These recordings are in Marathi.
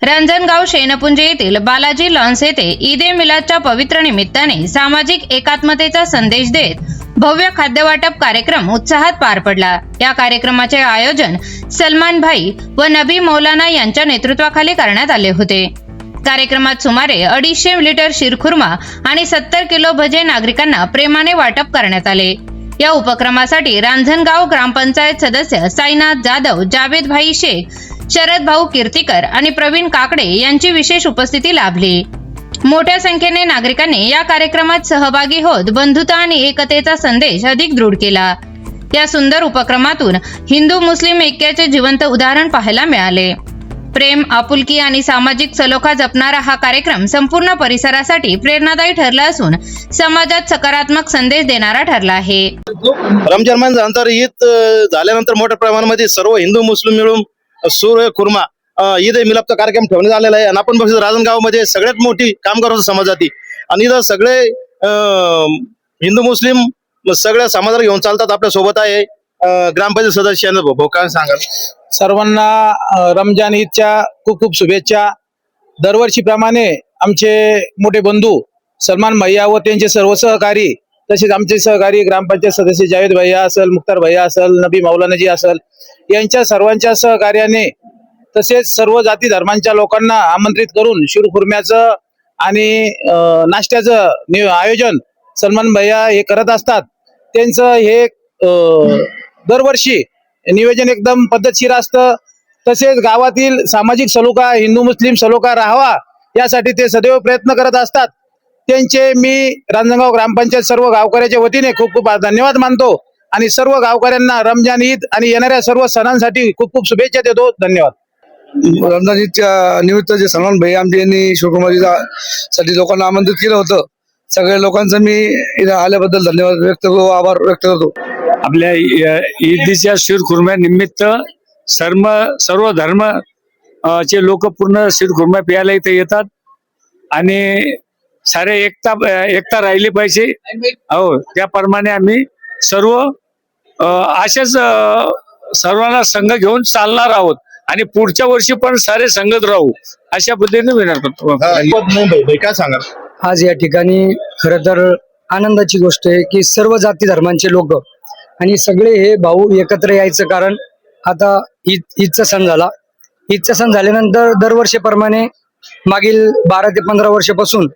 रांजणगाव शेनपुंजे येथील बालाजी लॉन्स येथे ईद ए मिलादच्या पवित्र निमित्ताने सामाजिक एकात्मतेचा संदेश देत भव्य खाद्य वाटप कार्यक्रम उत्साहात पार पडला। या कार्यक्रमाचे आयोजन सलमान भाई व नबी मौलाना यांच्या नेतृत्वाखाली करण्यात आले होते। कार्यक्रमात सुमारे 250 लिटर शिरखुर्मा आणि 70 किलो भजे नागरिकांना प्रेमाने वाटप करण्यात आले। या उपक्रमासाठी रांजणगाव ग्रामपंचायत सदस्य साईनाथ जाधव, जावेद भाई शेख, शरद भाऊ कीर्तिकर आणि प्रवीण काकडे यांची विशेष उपस्थिती लाभली। मोठ्या संख्येने नागरिकांनी या कार्यक्रमात सहभागी होत बंधुता आणि एकतेचा संदेश अधिक दृढ केला। या सुंदर उपक्रमातून हिंदू मुस्लिम ऐक्याचे जिवंत उदाहरण पाहायला मिळाले। प्रेम, आपुलकी आणि सामाजिक सलोखा जपणारा हा कार्यक्रम संपूर्ण परिसरासाठी प्रेरणादायी ठरला असून समाजात सकारात्मक संदेश देणारा ठरला आहे। रमजान महिन्यानंतर ईद झाल्यानंतर मोठ्या प्रमाणामध्ये सर्व हिंदू मुस्लिम मिळून सूर खुर्मा ईद ए मिलादचा कार्यक्रम ठेवण्यात आलेला आहे। आणि आपण बघतो रांजणगाव मध्ये सगळ्यात मोठी कामगार समाजाती आणि इथं सगळे हिंदू मुस्लिम सगळ्या समाजाला घेऊन चालतात। आपल्या सोबत आहे ग्रामपंचायत सदस्यांना भाऊ, काय सांगाल? सर्वांना रमजान ईदच्या खूप खूप शुभेच्छा। दरवर्षीप्रमाणे आमचे मोठे बंधू सलमान भैया व त्यांचे सर्व सहकारी, तसेच आमचे सहकारी ग्रामपंचायत सदस्य जावेद भैया असेल, मुख्तार भैया असेल, नबी मौलानाजी असेल, यांच्या सर्वांच्या सहकार्याने तसेच सर्व जाती धर्मांच्या लोकांना आमंत्रित करून शिरखुर्म्याचं आणि नाश्त्याचं आयोजन सलमान भैया हे करत असतात। त्यांचं हे दरवर्षी नियोजन एकदम पद्धतशीर असतं। तसेच गावातील सामाजिक सलोखा, हिंदू मुस्लिम सलोखा राहावा यासाठी ते सदैव प्रयत्न करत असतात। त्यांचे मी रांजणगाव ग्रामपंचायत सर्व गावकऱ्याच्या वतीने खूप खूप धन्यवाद मानतो आणि सर्व गावकऱ्यांना रमजान ईद आणि येणाऱ्या सर्व सणांसाठी खूप खूप शुभेच्छा देतो। धन्यवाद। रमजान ईदच्या निमित्त जे सलमान भाई आमचे यांनी शिरखुर्मासाठी लोकांना आमंत्रित केलं होतं, सगळ्या लोकांचं मी इथं आल्याबद्दल धन्यवाद व्यक्त करतो, आभार व्यक्त करतो। आपल्या ईदीच्या शिरखुर्म्या निमित्त सर्व धर्म चे लोक पूर्ण शिरखुर्मा प्यायला इथे येतात आणि सारे एकता राहिली पाहिजे। हो, त्याप्रमाणे आम्ही सर्व असेच सर्वांना संघ घेऊन चालणार आहोत आणि पुढच्या वर्षी पण सारे संगत राहू अशा पद्धतीने विनंती करतो। काय सांगाल? आज या ठिकाणी खरं तर आनंदाची गोष्ट आहे की सर्व जाती धर्मांचे लोक आणि सगळे हे भाऊ एकत्र यायचं कारण आता ईदचा सण झाला। ईदचा सण झाल्यानंतर दरवर्षीप्रमाणे मागील 12 ते 15 वर्षापासून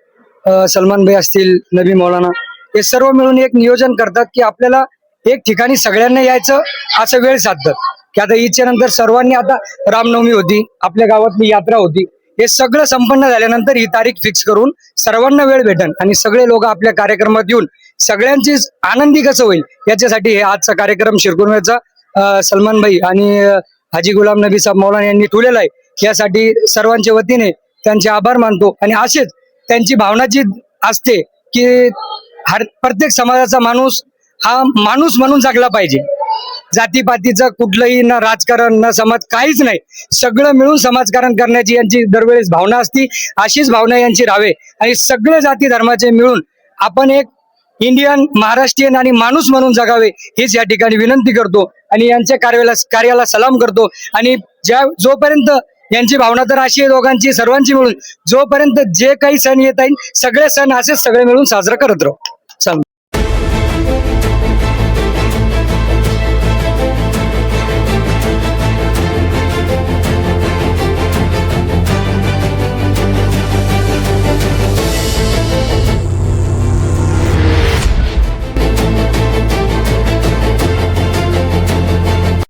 सलमान भाई असतील, नबी मौलाना हे सर्व मिळून एक नियोजन करतात की आपल्याला एक ठिकाणी सगळ्यांना यायचं असं वेळ साधतात की आता ईदच्या नंतर सर्वांनी, आता रामनवमी होती, आपल्या गावातली यात्रा होती, हे सगळं संपन्न झाल्यानंतर ही तारीख फिक्स करून सर्वांना वेळ भेटन आणि सगळे लोक आपल्या कार्यक्रमात येऊन सगळ्यांची आनंदी कसं होईल याच्यासाठी हे आजचा कार्यक्रम शिरखुर्म्याचा सलमान भाई आणि हाजी गुलाम नबी साहेब मौलाना यांनी ठेवलेला आहे। यासाठी सर्वांच्या वतीने त्यांचे आभार मानतो आणि असेच त्यांची भावना जी असते की प्रत्येक समाजाचा माणूस हा माणूस म्हणून जगला पाहिजे। जातीपातीचं कुठलंही न राजकारण न समाज काहीच नाही, सगळं मिळून समाजकारण करण्याची यांची दरवेळेस भावना असती। अशीच भावना यांची राहावे आणि सगळे जाती धर्माचे मिळून आपण एक इंडियन, महाराष्ट्रीयन आणि माणूस म्हणून जगावे हीच या ठिकाणी विनंती करतो आणि यांच्या कार्याला सलाम करतो। आणि जोपर्यंत यांची भावना तर अशी आहे दोघांची सर्वांची मिळून, जोपर्यंत जे काही सण येत आहेत सगळे सण असेच सगळे मिळून साजरा करत राहू।